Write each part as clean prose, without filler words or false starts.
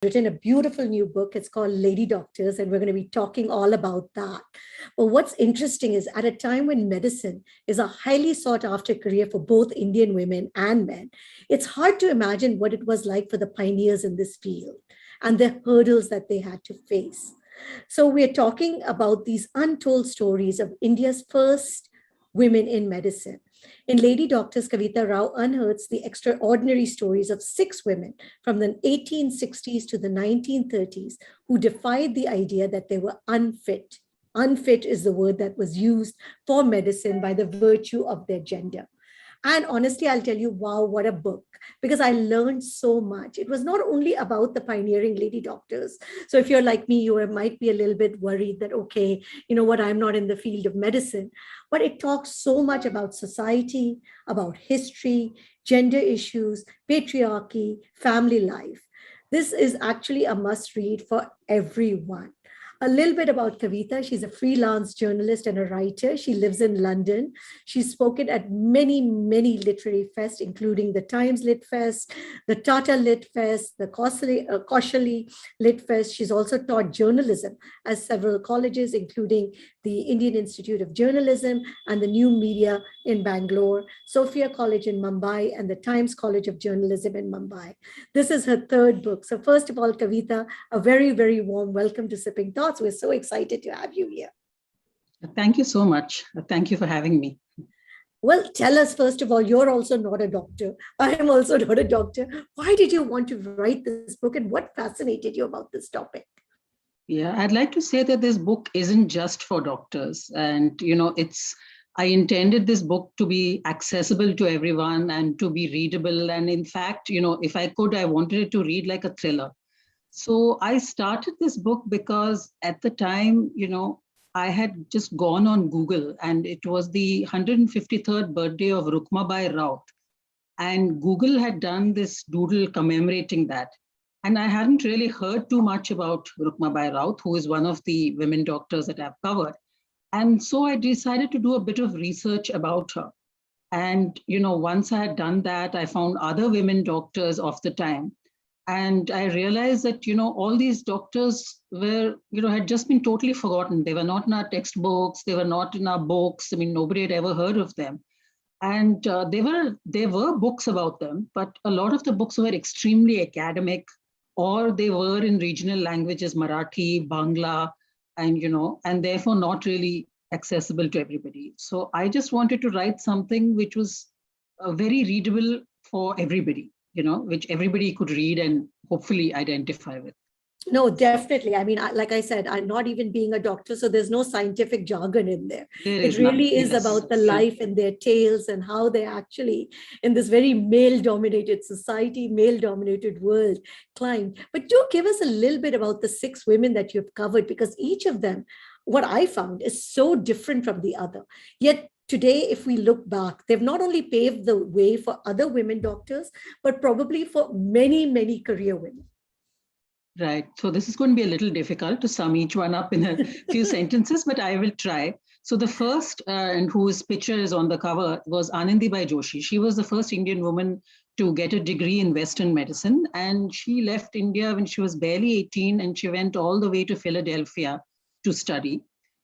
written a beautiful new book. It's called Lady Doctors, and we're going to be talking all about that. But what's interesting is at a time when medicine is a highly sought after career for both Indian women and men, it's hard to imagine what it was like for the pioneers in this field and the hurdles that they had to face. So we're talking about these untold stories of India's first women in medicine. In Lady Doctors, Kavitha Rao unearths the extraordinary stories of 6 women from the 1860s to the 1930s who defied the idea that they were unfit. Unfit is the word that was used for medicine by the virtue of their gender. And honestly, I'll tell you, wow, what a book, because I learned so much. It was not only about the pioneering lady doctors. So if you're like me, might be a little bit worried that, okay, you know what, I'm not in the field of medicine, but it talks so much about society, about history, gender issues, patriarchy, family life. This is actually a must read for everyone. A little bit about Kavitha. She's a freelance journalist and a writer. She lives in London. She's spoken at many, many literary fests, including the Times Lit Fest, the Tata Lit Fest, the Kasauli Lit Fest. She's also taught journalism at several colleges, including the Indian Institute of Journalism and the New Media in Bangalore, Sophia College in Mumbai, and the Times College of Journalism in Mumbai. This is her 3rd book. So first of all, Kavitha, a very, very warm welcome to Sipping Thoughts. We're so excited to have you here. Thank you so much. Thank you for having me. Well, tell us, first of all, you're also not a doctor. I am also not a doctor. Why did you want to write this book, and what fascinated you about this topic? Yeah, I'd like to say that this book isn't just for doctors. And, I intended this book to be accessible to everyone and to be readable. And in fact, if I could, I wanted it to read like a thriller. So I started this book because at the time, I had just gone on Google, and it was the 153rd birthday of Rukmabai Rao. And Google had done this doodle commemorating that. And I hadn't really heard too much about Rukmabai Rao, who is one of the women doctors that I've covered. And so I decided to do a bit of research about her. And, once I had done that, I found other women doctors of the time. And I realized that, all these doctors were, had just been totally forgotten. They were not in our textbooks. They were not in our books. I mean, nobody had ever heard of them. And there were books about them, but a lot of the books were extremely academic, or they were in regional languages, Marathi, Bangla, and therefore not really accessible to everybody. So I just wanted to write something which was very readable for everybody, which everybody could read and hopefully identify with. No, definitely. I mean, like I said, I'm not even being a doctor, so there's no scientific jargon in there. It really is about the life and their tales and how they actually, in this very male-dominated society, male-dominated world, climbed. But do give us a little bit about the 6 women that you've covered, because each of them, what I found, is so different from the other. Yet today, if we look back, they've not only paved the way for other women doctors, but probably for many, many career women. Right. So this is going to be a little difficult to sum each one up in a few sentences, but I will try. So the first, and whose picture is on the cover, was Anandibai Joshi. She was the first Indian woman to get a degree in Western medicine. And she left India when she was barely 18, and she went all the way to Philadelphia to study.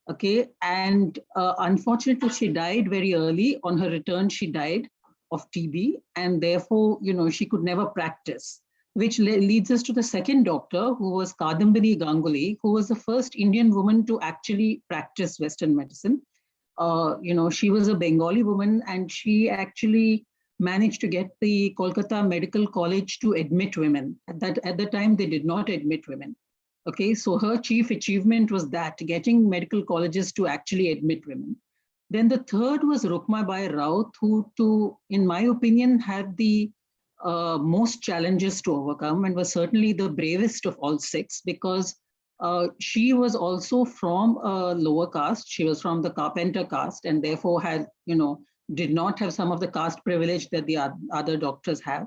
Okay. And unfortunately, she died very early. On her return, she died of TB. And therefore, she could never practice, which leads us to the second doctor, who was Kardambini Ganguly, who was the first Indian woman to actually practice Western medicine. She was a Bengali woman, and she actually managed to get the Kolkata Medical College to admit women. At the time, they did not admit women. Okay, so her chief achievement was that, getting medical colleges to actually admit women. Then the third was Rukmabai Rao, who, in my opinion, had the most challenges to overcome, and was certainly the bravest of all 6, because she was also from a lower caste. She was from the carpenter caste, and therefore did not have some of the caste privilege that the other doctors have.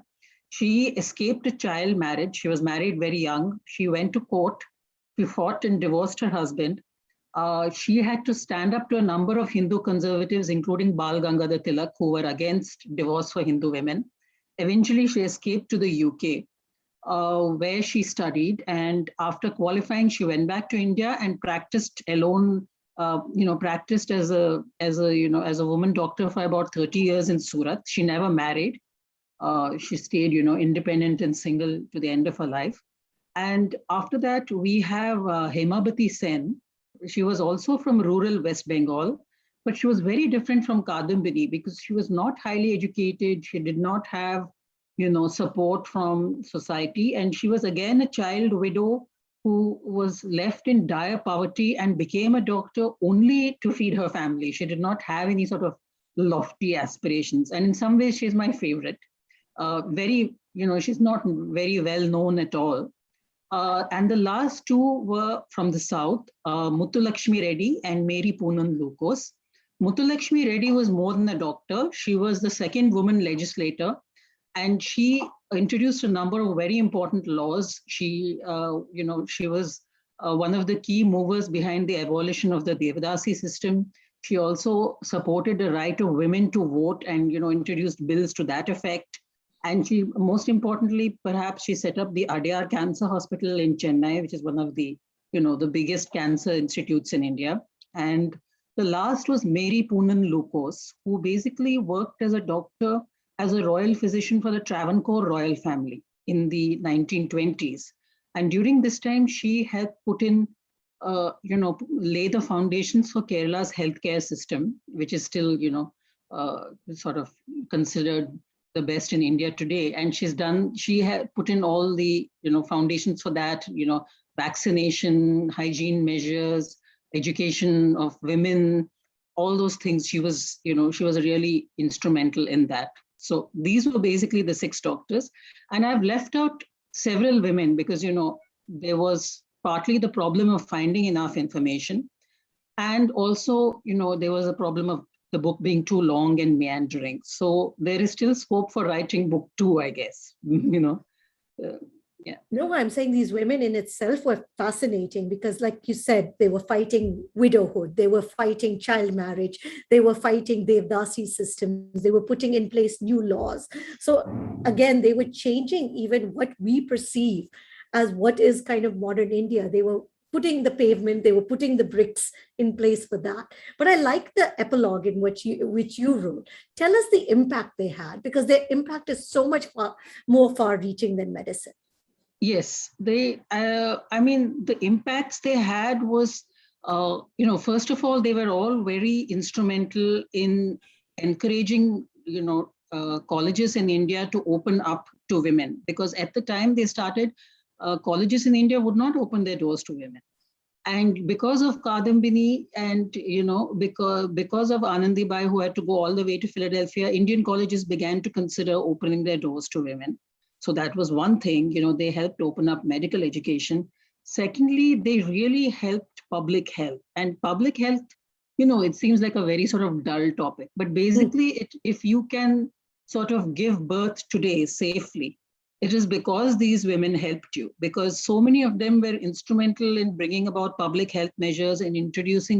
She escaped a child marriage. She was married very young. She went to court. She fought and divorced her husband. She had to stand up to a number of Hindu conservatives, including Bal Gangadhar Tilak, who were against divorce for Hindu women. Eventually, she escaped to the UK. where she studied. And after qualifying, she went back to India and practiced alone. Practiced as a woman doctor for about 30 years in Surat. She never married. She stayed, independent and single to the end of her life. And after that, we have Himati Sen. She was also from rural West Bengal, but she was very different from Kardambini because she was not highly educated. She did not have, support from society. And she was again a child widow who was left in dire poverty and became a doctor only to feed her family. She did not have any sort of lofty aspirations. And in some ways, she's my favorite. She's not very well known at all. And the last two were from the south, Muthulakshmi Reddy and Mary Poonan Lucas. Muthulakshmi Reddy was more than a doctor. She was the second woman legislator, and she introduced a number of very important laws. She was one of the key movers behind the abolition of the Devdasi system. She also supported the right of women to vote and, introduced bills to that effect. And she, most importantly, perhaps she set up the Adyar Cancer Hospital in Chennai, which is one of the, the biggest cancer institutes in India. And the last was Mary Poonan Lucas, who basically worked as a doctor, as a royal physician for the Travancore royal family in the 1920s. And during this time, she helped put in, lay the foundations for Kerala's healthcare system, which is still, sort of considered the best in India today. And she had put in all the, foundations for that, vaccination, hygiene measures, education of women, all those things. She was really instrumental in that. So these were basically the 6 doctors. And I've left out several women because, there was partly the problem of finding enough information. And also, there was a problem of the book being too long and meandering. So there is still scope for writing book 2, I guess, yeah. No, I'm saying these women in itself were fascinating because, like you said, they were fighting widowhood, they were fighting child marriage, they were fighting Devdasi systems, they were putting in place new laws. So again, they were changing even what we perceive as what is kind of modern India. They were putting the pavement, they were putting the bricks in place for that. But I like the epilogue in which you wrote. Tell us the impact they had, because their impact is so much more far-reaching than medicine. Yes, the impacts they had was, first of all, they were all very instrumental in encouraging, colleges in India to open up to women, because at the time they started, colleges in India would not open their doors to women. And because of Kardambini and, because of Anandibai, who had to go all the way to Philadelphia, Indian colleges began to consider opening their doors to women. So that was one thing, they helped open up medical education. Secondly, they really helped public health. And public health, it seems like a very sort of dull topic, but basically if you can sort of give birth today safely, it is because these women helped you, because so many of them were instrumental in bringing about public health measures and introducing,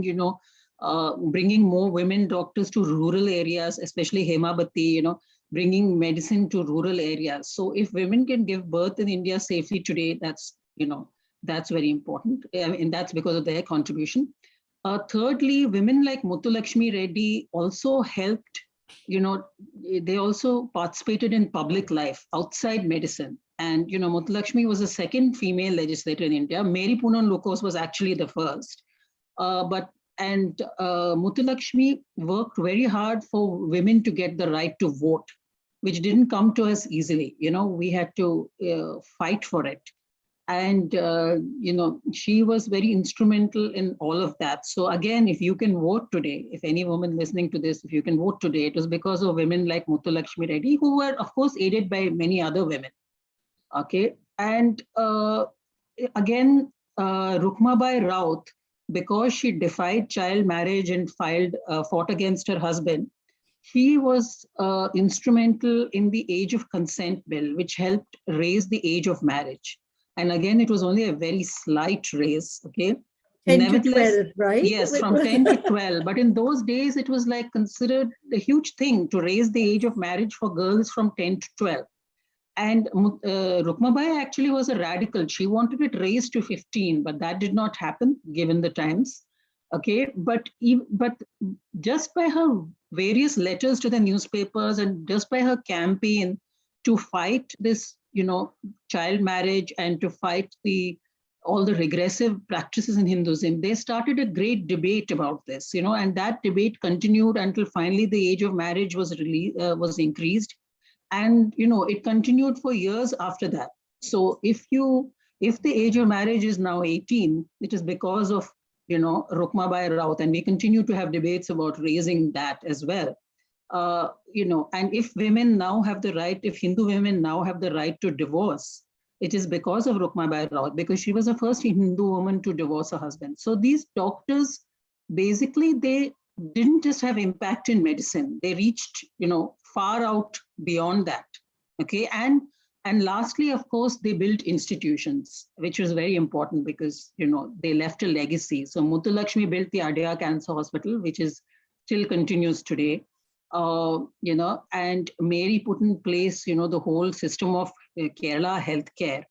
bringing more women doctors to rural areas, especially Hemabati, bringing medicine to rural areas. So if women can give birth in India safely today, that's very important. And that's because of their contribution. Thirdly, women like Muthulakshmi Reddy also helped, they also participated in public life outside medicine. And, Muthulakshmi was the second female legislator in India. Mary Poonan Lucas was actually the first. Muthulakshmi worked very hard for women to get the right to vote, which didn't come to us easily. We had to fight for it. And, she was very instrumental in all of that. So again, if you can vote today, if any woman listening to this, if you can vote today, it was because of women like Muthulakshmi Reddy, who were, of course, aided by many other women. Okay. And again, Rukmabai Raut, because she defied child marriage and fought against her husband, she was instrumental in the age of consent bill, which helped raise the age of marriage. And again, it was only a very slight raise, okay? 10 to 12, right? Yes, from 10 to 12. But in those days, it was like considered a huge thing to raise the age of marriage for girls from 10 to 12. And Rukmabai actually was a radical. She wanted it raised to 15, but that did not happen given the times. Okay, but just by her various letters to the newspapers and just by her campaign to fight this, child marriage and to fight all the regressive practices in Hinduism, they started a great debate about this, and that debate continued until finally the age of marriage was increased, and it continued for years after that. So if the age of marriage is now 18, it is because of Rukmabai Raut, and we continue to have debates about raising that as well. And if women now have the right, if Hindu women now have the right to divorce, it is because of Rukmabai Raut, because she was the first Hindu woman to divorce her husband. So these doctors, basically, they didn't just have impact in medicine. They reached, far out beyond that. Okay, and lastly, of course, they built institutions, which was very important because, they left a legacy. So Muthulakshmi built the Adyar Cancer Hospital, which still continues today. And Mary put in place, the whole system of Kerala healthcare.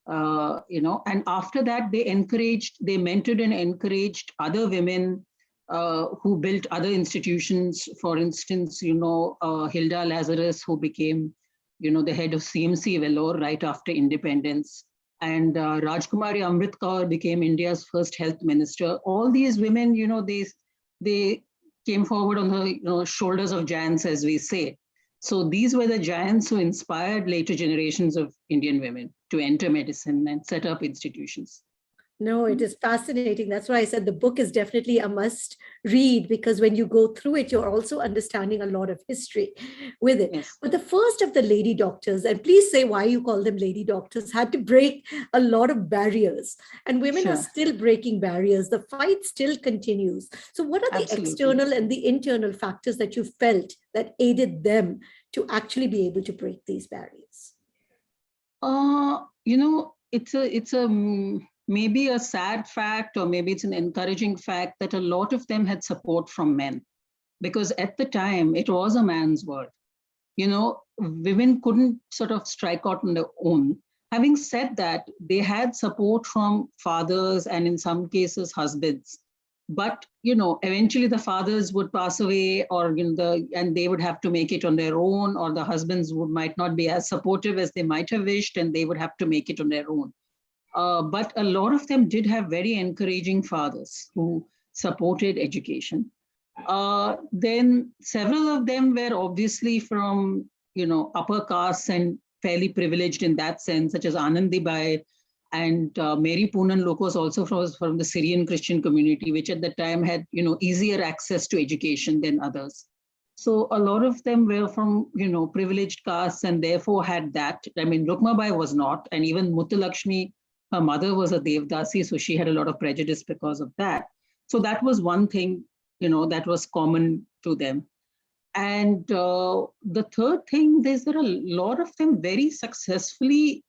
And after that, they mentored and encouraged other women who built other institutions. For instance, Hilda Lazarus, who became, the head of CMC Vellore right after independence. And Rajkumari Amrit Kaur became India's first health minister. All these women, they came forward on the shoulders of giants, as we say. So these were the giants who inspired later generations of Indian women to enter medicine and set up institutions. No, it is fascinating. That's why I said the book is definitely a must read, because when you go through it, you're also understanding a lot of history with it. Yes. But the first of the lady doctors, and please say why you call them lady doctors, had to break a lot of barriers. And women are still breaking barriers. The fight still continues. So what are the external and the internal factors that you felt that aided them to actually be able to break these barriers? It's maybe a sad fact, or maybe it's an encouraging fact, that a lot of them had support from men, because at the time it was a man's world. Women couldn't sort of strike out on their own. Having said that, they had support from fathers and in some cases husbands. But eventually the fathers would pass away, or and they would have to make it on their own, or the husbands might not be as supportive as they might have wished, and they would have to make it on their own. But a lot of them did have very encouraging fathers who supported education. Then several of them were obviously from, upper castes and fairly privileged in that sense, such as Anandibai and Mary Poonan Lokos, also from the Syrian Christian community, which at the time had, easier access to education than others. So a lot of them were from, privileged castes and therefore had that. I mean, Rukmabai was not, and even Muthulakshmi, her mother was a Devdasi, so she had a lot of prejudice because of that. So that was one thing, that was common to them. And the third thing is that a lot of them very successfully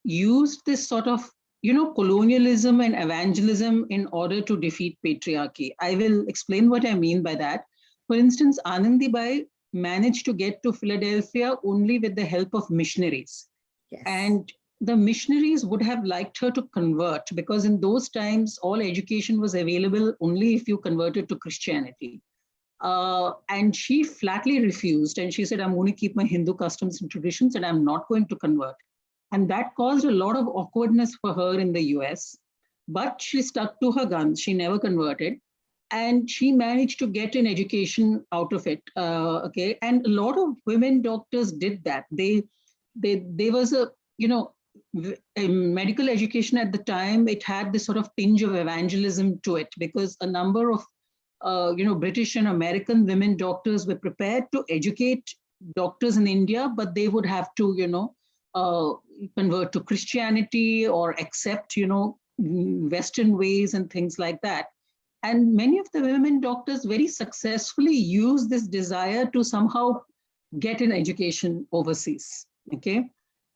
used this sort of, colonialism and evangelism in order to defeat patriarchy. I will explain what I mean by that. For instance, Anandibai managed to get to Philadelphia only with the help of missionaries. Yes. And the missionaries would have liked her to convert, because in those times, all education was available only if you converted to Christianity. And she flatly refused. And she said, I'm going to keep my Hindu customs and traditions, and I'm not going to convert. And that caused a lot of awkwardness for her in the US. But she stuck to her guns. She never converted. And she managed to get an education out of it. Okay. And a lot of women doctors did that. There was a medical education at the time. It had this sort of tinge of evangelism to it, because a number of British and American women doctors were prepared to educate doctors in India, but they would have to convert to Christianity or accept Western ways and things like that. And many of the women doctors very successfully use this desire to somehow get an education overseas. Okay.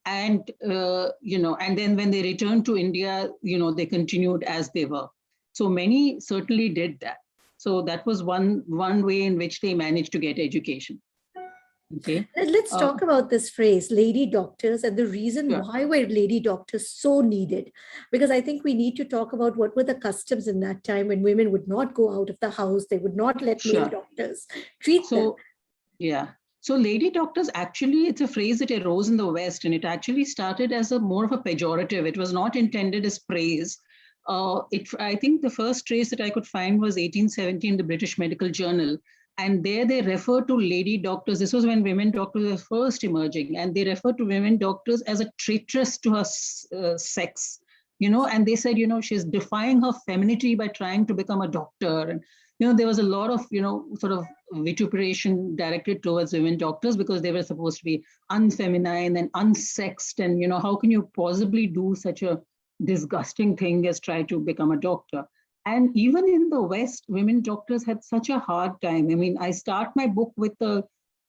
And, and then when they returned to India, they continued as they were. So many certainly did that. So that was one way in which they managed to get education. Okay. Let's talk about this phrase, lady doctors, and the reason Sure. why were lady doctors so needed. Because I think we need to talk about what were the customs in that time when women would not go out of the house. They would not let male Sure. doctors treat them. So, yeah. So lady doctors, actually, it's a phrase that arose in the West, and it actually started as a more of a pejorative. It was not intended as praise. I think the first trace that I could find was 1870 in the British Medical Journal. And there they refer to lady doctors. This was when women doctors were first emerging, and they refer to women doctors as a traitress to her sex, and they said, she's defying her femininity by trying to become a doctor. And there was a lot of, sort of vituperation directed towards women doctors because they were supposed to be unfeminine and unsexed. And, how can you possibly do such a disgusting thing as try to become a doctor? And even in the West, women doctors had such a hard time. I mean, I start my book with a,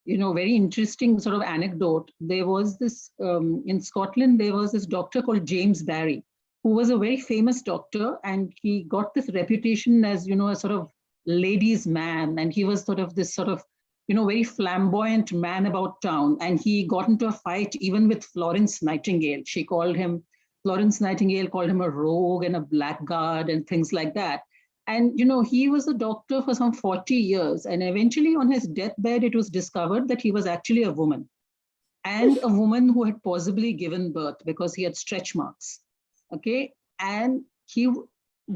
very interesting sort of anecdote. There was this, in Scotland, there was this doctor called James Barry, who was a very famous doctor, and he got this reputation as, a sort of ladies' man. And he was sort of this sort of, very flamboyant man about town. And he got into a fight even with Florence Nightingale. Florence Nightingale called him a rogue and a blackguard and things like that. And, he was a doctor for some 40 years. And eventually on his deathbed, it was discovered that he was actually a woman, and a woman who had possibly given birth because he had stretch marks. Okay. And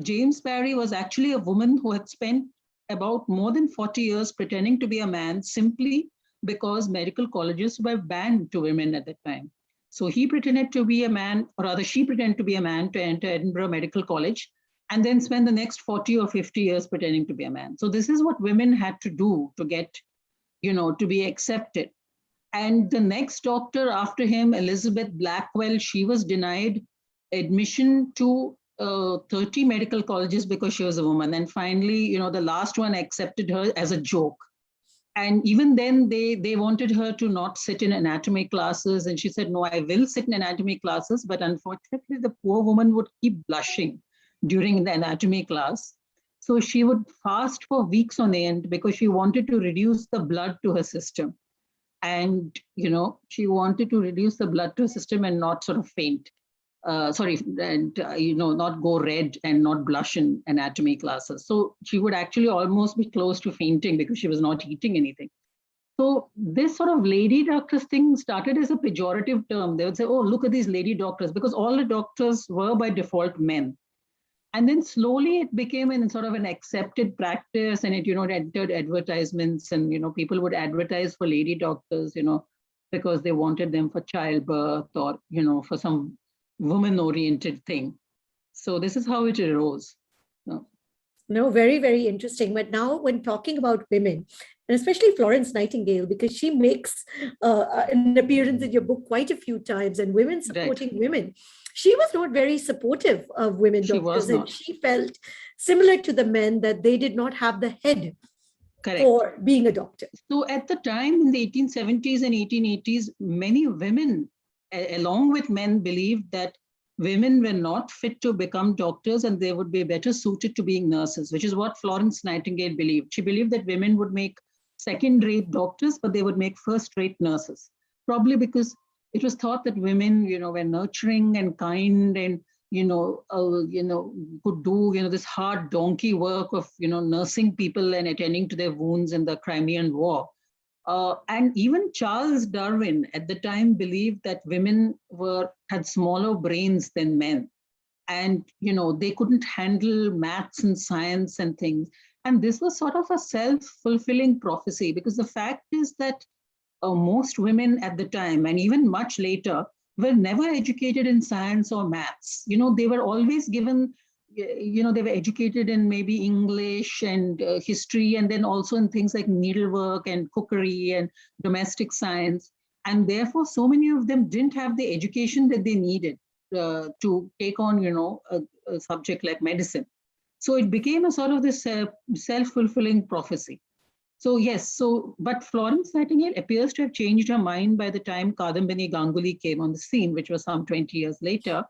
James Barry was actually a woman who had spent about more than 40 years pretending to be a man simply because medical colleges were banned to women at that time. So he pretended to be a man, or rather she pretended to be a man to enter Edinburgh Medical College, and then spend the next 40 or 50 years pretending to be a man. So this is what women had to do to get, to be accepted. And the next doctor after him, Elizabeth Blackwell, she was denied admission to 30 medical colleges because she was a woman. And finally, the last one accepted her as a joke. And even then, they wanted her to not sit in anatomy classes. And she said, no, I will sit in anatomy classes. But unfortunately, the poor woman would keep blushing during the anatomy class. So she would fast for weeks on end because she wanted to reduce the blood to her system. And, she wanted to reduce the blood to her system and not sort of faint. Not go red and not blush in anatomy classes. So she would actually almost be close to fainting because she was not eating anything. So this sort of lady doctors thing started as a pejorative term. They would say, oh, look at these lady doctors, because all the doctors were by default men. And then slowly it became sort of an accepted practice, and it, entered advertisements, and, people would advertise for lady doctors, because they wanted them for childbirth or, for some woman-oriented thing. So this is how it arose. No, very, very interesting. But now when talking about women, and especially Florence Nightingale, because she makes an appearance in your book quite a few times, and women supporting women, she was not very supportive of women doctors. And she felt similar to the men that they did not have the head for being a doctor. So at the time in the 1870s and 1880s, many women, along with men, believed that women were not fit to become doctors and they would be better suited to being nurses, which is what Florence Nightingale believed. She believed that women would make second-rate doctors, but they would make first-rate nurses, probably because it was thought that women, were nurturing and kind and, could do, this hard donkey work of, nursing people and attending to their wounds in the Crimean War. And even Charles Darwin at the time believed that women had smaller brains than men. And, they couldn't handle maths and science and things. And this was sort of a self-fulfilling prophecy, because the fact is that most women at the time, and even much later, were never educated in science or maths. They were always given, they were educated in maybe English and history, and then also in things like needlework and cookery and domestic science. And therefore, so many of them didn't have the education that they needed to take on, a subject like medicine. So it became a sort of this self-fulfilling prophecy. So yes, but Florence Nightingale appears to have changed her mind by the time Kardambini Ganguly came on the scene, which was some 20 years later.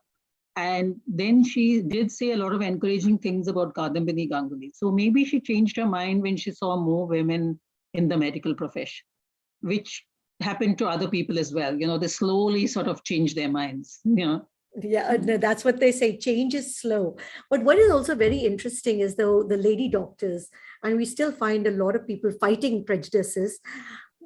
And then she did say a lot of encouraging things about Kardambini Ganguly. So maybe she changed her mind when she saw more women in the medical profession, which happened to other people as well. They slowly sort of change their minds. Yeah, no, that's what they say. Change is slow. But what is also very interesting is the lady doctors, and we still find a lot of people fighting prejudices.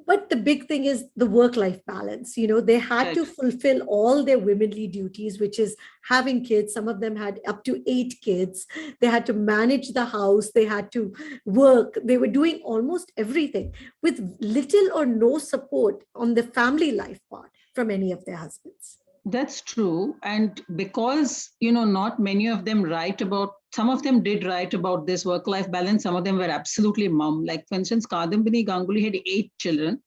But the big thing is the work-life balance. They had to Right. fulfill all their womanly duties, which is having kids. Some of them had up to 8 kids. They had to manage the house. They had to work. They were doing almost everything with little or no support on the family life part from any of their husbands. That's true. And because, not many of them write about, some of them did write about this work-life balance. Some of them were absolutely mum. Like, for instance, Kardambini Ganguly had 8 children.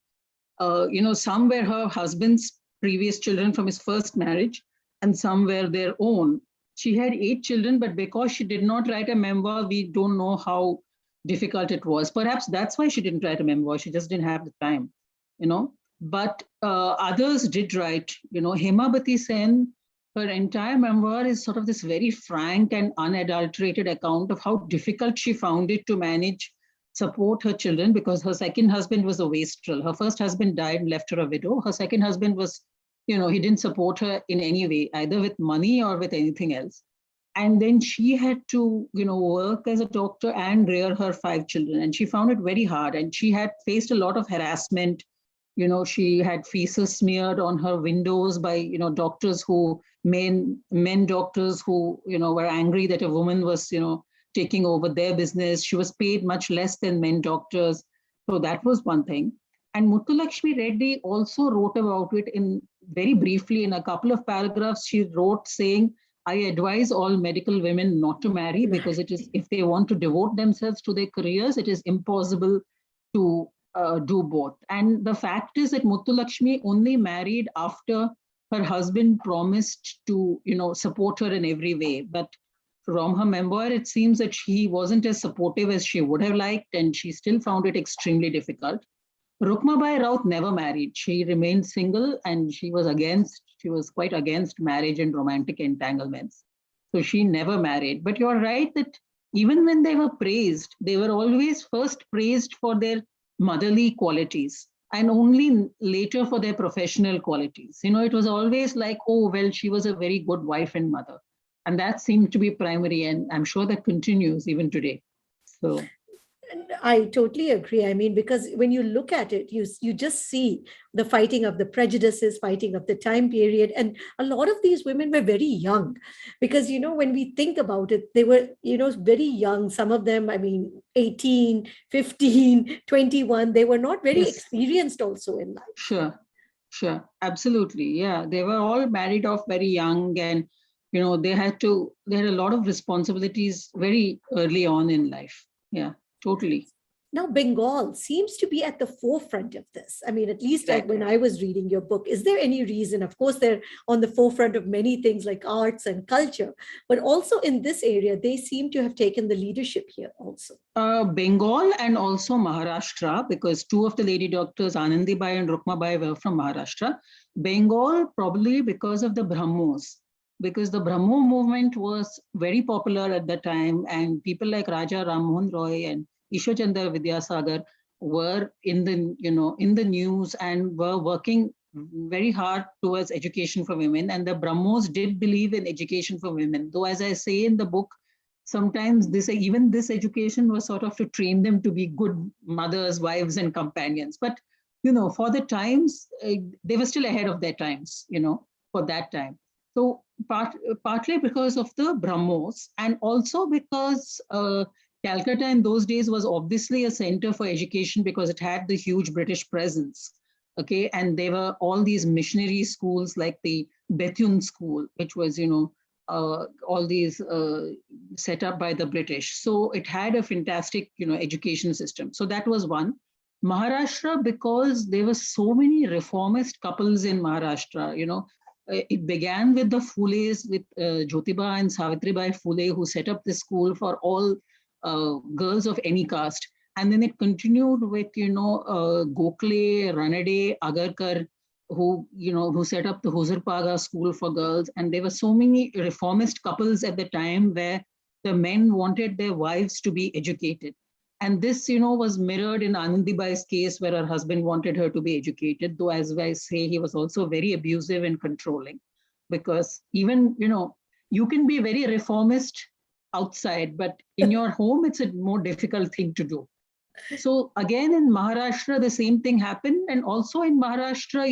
Some were her husband's previous children from his first marriage, and some were their own. She had 8 children, but because she did not write a memoir, we don't know how difficult it was. Perhaps that's why she didn't write a memoir. She just didn't have the time, you know. But others did write. Himati Sen, her entire memoir is sort of this very frank and unadulterated account of how difficult she found it to manage, support her children, because her second husband was a wastrel. Her first husband died and left her a widow. Her second husband was, he didn't support her in any way, either with money or with anything else. And then she had to, work as a doctor and rear her 5 children. And she found it very hard. And she had faced a lot of harassment. She had feces smeared on her windows by, doctors who, men doctors who, were angry that a woman was, taking over their business. She was paid much less than men doctors. So that was one thing. And Muthulakshmi Reddy also wrote about it in very briefly in a couple of paragraphs. She wrote saying, I advise all medical women not to marry because it is, if they want to devote themselves to their careers, it is impossible to do both. And the fact is that Muthulakshmi only married after her husband promised to, support her in every way. But from her memoir, it seems that she wasn't as supportive as she would have liked, and she still found it extremely difficult. Rukmabai Raut never married. She remained single, and she was quite against marriage and romantic entanglements. So she never married. But you're right that even when they were praised, they were always first praised for their motherly qualities and only later for their professional qualities. It was always like, oh, well, she was a very good wife and mother. And that seemed to be primary. And I'm sure that continues even today. So I totally agree. I mean, because when you look at it, you just see the fighting of the prejudices, fighting of the time period. And a lot of these women were very young because, when we think about it, they were, very young. Some of them, I mean, 18, 15, 21. They were not very yes, experienced also in life. sure. Absolutely. Yeah. They were all married off very young, and, they had a lot of responsibilities very early on in life. Yeah. Totally. Now, Bengal seems to be at the forefront of this. I mean, at least Right. when I was reading your book, is there any reason? Of course, they're on the forefront of many things like arts and culture, but also in this area, they seem to have taken the leadership here also. Bengal and also Maharashtra, because two of the lady doctors, Anandibai and Rukmabai, were from Maharashtra. Bengal, probably because of the Brahmos, because the Brahmo movement was very popular at the time, and people like Raja Ram Mohan Roy and Ishwachandra Vidyasagar were in the news and were working very hard towards education for women. And the Brahmos did believe in education for women, though, as I say in the book, sometimes this education was sort of to train them to be good mothers, wives, and companions. But for the times, they were still ahead of their times, for that time. So partly because of the Brahmos, and also because Calcutta in those days was obviously a center for education because it had the huge British presence. Okay, and there were all these missionary schools like the Bethune School, which was, all these set up by the British. So it had a fantastic, education system. So that was one. Maharashtra, because there were so many reformist couples in Maharashtra, it began with the Phules, with Jyotiba and Savitribai Phule, who set up this school for all girls of any caste. And then it continued with, Gokhale, Ranade, Agarkar, who set up the Huzurpaga school for girls. And there were so many reformist couples at the time where the men wanted their wives to be educated. And this, was mirrored in Anandibai's case where her husband wanted her to be educated, though as I say, he was also very abusive and controlling. Because even, you can be very reformist outside, but in your home, it's a more difficult thing to do. So again, in Maharashtra, the same thing happened. And also in Maharashtra,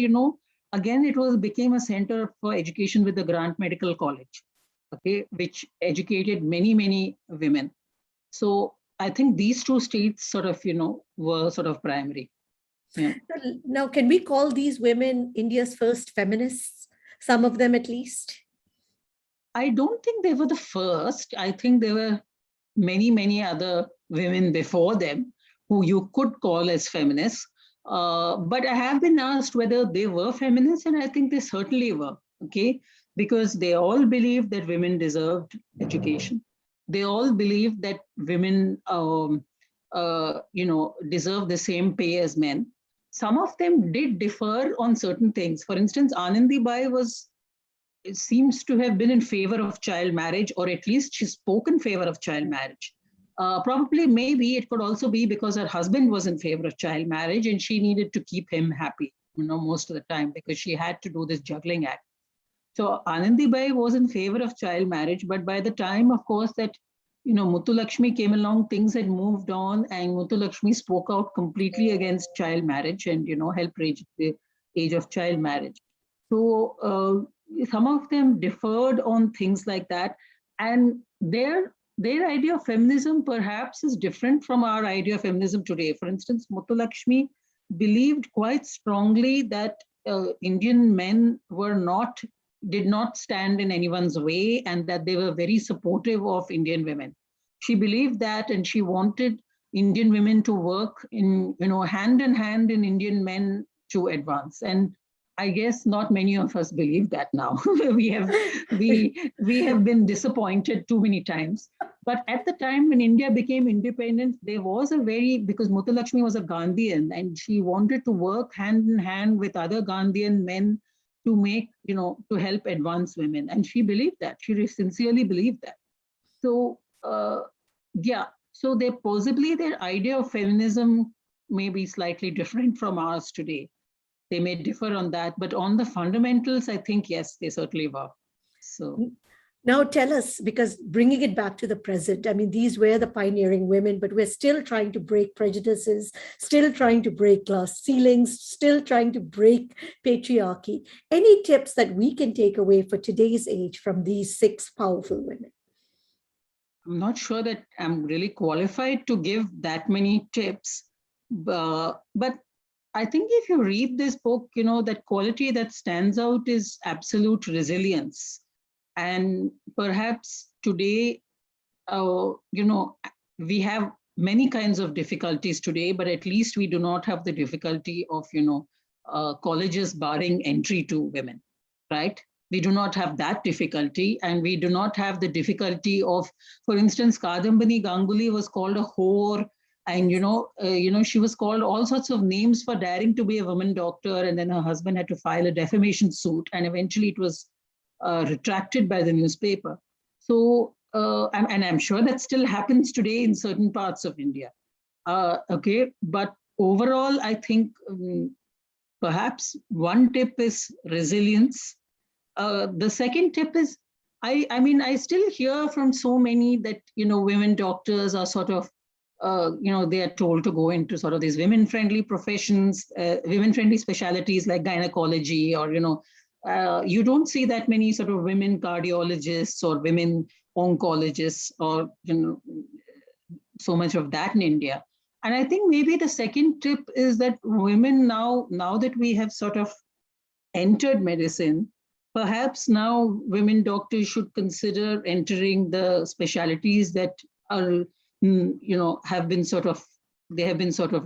again, it became a center for education with the Grant Medical College, okay, which educated many, many women. So I think these two states sort of, were sort of primary. Yeah. Now, can we call these women India's first feminists? Some of them at least? I don't think they were the first. I think there were many, many other women before them who you could call as feminists. But I have been asked whether they were feminists, and I think they certainly were, okay? Because they all believed that women deserved education. They all believed that women, deserve the same pay as men. Some of them did differ on certain things. For instance, Anandibai it seems to have been in favor of child marriage, or at least she spoke in favor of child marriage. Probably, maybe it could also be because her husband was in favor of child marriage and she needed to keep him happy, most of the time, because she had to do this juggling act. So Anandibai was in favor of child marriage, but by the time, of course, that Muthulakshmi came along, things had moved on, and Muthulakshmi spoke out completely against child marriage and helped raise the age of child marriage. So some of them differed on things like that, and their idea of feminism perhaps is different from our idea of feminism today. For instance, Muthulakshmi believed quite strongly that Indian men did not stand in anyone's way, and that they were very supportive of Indian women. She believed that, and she wanted Indian women to work in, hand in hand in Indian men to advance. And I guess not many of us believe that now. we have been disappointed too many times. But at the time when India became independent, there was because Muthulakshmi was a Gandhian, and she wanted to work hand in hand with other Gandhian men to make, to help advance women. And she believed that. She sincerely believed that. So, so possibly their idea of feminism may be slightly different from ours today. They may differ on that, but on the fundamentals, I think, yes, they certainly were. So now tell us, because bringing it back to the present, I mean, these were the pioneering women, but we're still trying to break prejudices, still trying to break glass ceilings, still trying to break patriarchy. Any tips that we can take away for today's age from these 6 powerful women? I'm not sure that I'm really qualified to give that many tips, but I think if you read this book, that quality that stands out is absolute resilience. And perhaps today, we have many kinds of difficulties today, but at least we do not have the difficulty of, colleges barring entry to women, right? We do not have that difficulty, and we do not have the difficulty of, for instance, Kardambini Ganguly was called a whore. And, she was called all sorts of names for daring to be a woman doctor. And then her husband had to file a defamation suit. And eventually it was retracted by the newspaper. So, and I'm sure that still happens today in certain parts of India. Okay. But overall, I think perhaps one tip is resilience. The second tip is, I still hear from so many that, women doctors are sort of, they are told to go into sort of these women-friendly professions, women-friendly specialties like gynecology, or, you don't see that many sort of women cardiologists or women oncologists, or, so much of that in India. And I think maybe the second tip is that women now that we have sort of entered medicine, perhaps now women doctors should consider entering the specialties that are, have been sort of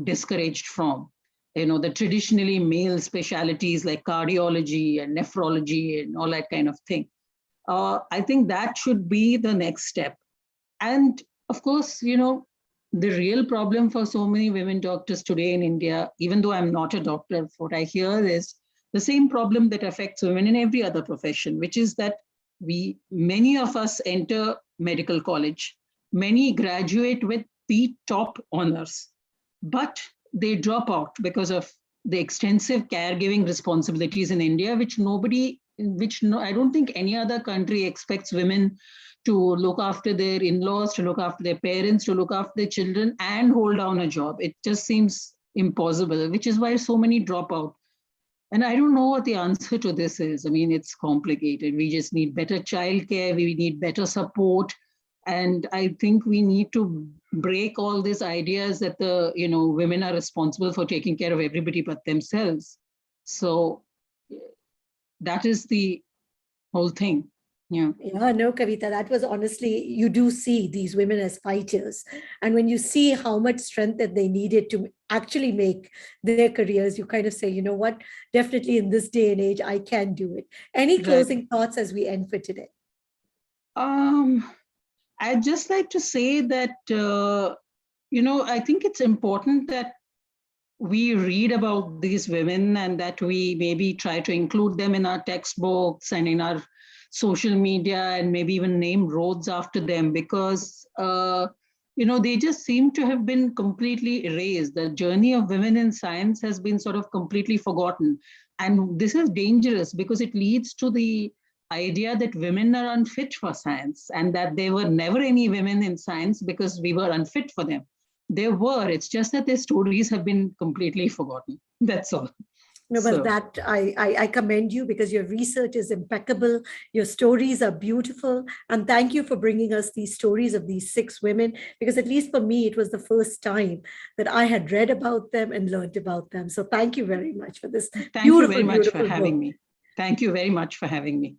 discouraged from, the traditionally male specialties like cardiology and nephrology and all that kind of thing. I think that should be the next step. And of course, the real problem for so many women doctors today in India, even though I'm not a doctor, what I hear is the same problem that affects women in every other profession, which is that many of us enter medical college. Many graduate with the top honors, but they drop out because of the extensive caregiving responsibilities in India, which I don't think any other country expects women to look after their in-laws, to look after their parents, to look after their children and hold down a job. It just seems impossible, which is why so many drop out. And I don't know what the answer to this is. I mean, it's complicated. We just need better childcare. We need better support. And I think we need to break all these ideas that women are responsible for taking care of everybody but themselves. So that is the whole thing. Yeah. Yeah, no, Kavitha, that was honestly, you do see these women as fighters. And when you see how much strength that they needed to actually make their careers, you kind of say, you know what, definitely in this day and age, I can do it. Any closing thoughts as we end for today? I'd just like to say that, I think it's important that we read about these women and that we maybe try to include them in our textbooks and in our social media and maybe even name roads after them, because they just seem to have been completely erased. The journey of women in science has been sort of completely forgotten. And this is dangerous because it leads to the idea that women are unfit for science and that there were never any women in science because we were unfit for them. There were, it's just that their stories have been completely forgotten. That's all. No, but that I commend you because your research is impeccable. Your stories are beautiful. And thank you for bringing us these stories of these 6 women, because at least for me, it was the first time that I had read about them and learned about them. So thank you very much for this. Thank you very much for having me. Thank you very much for having me.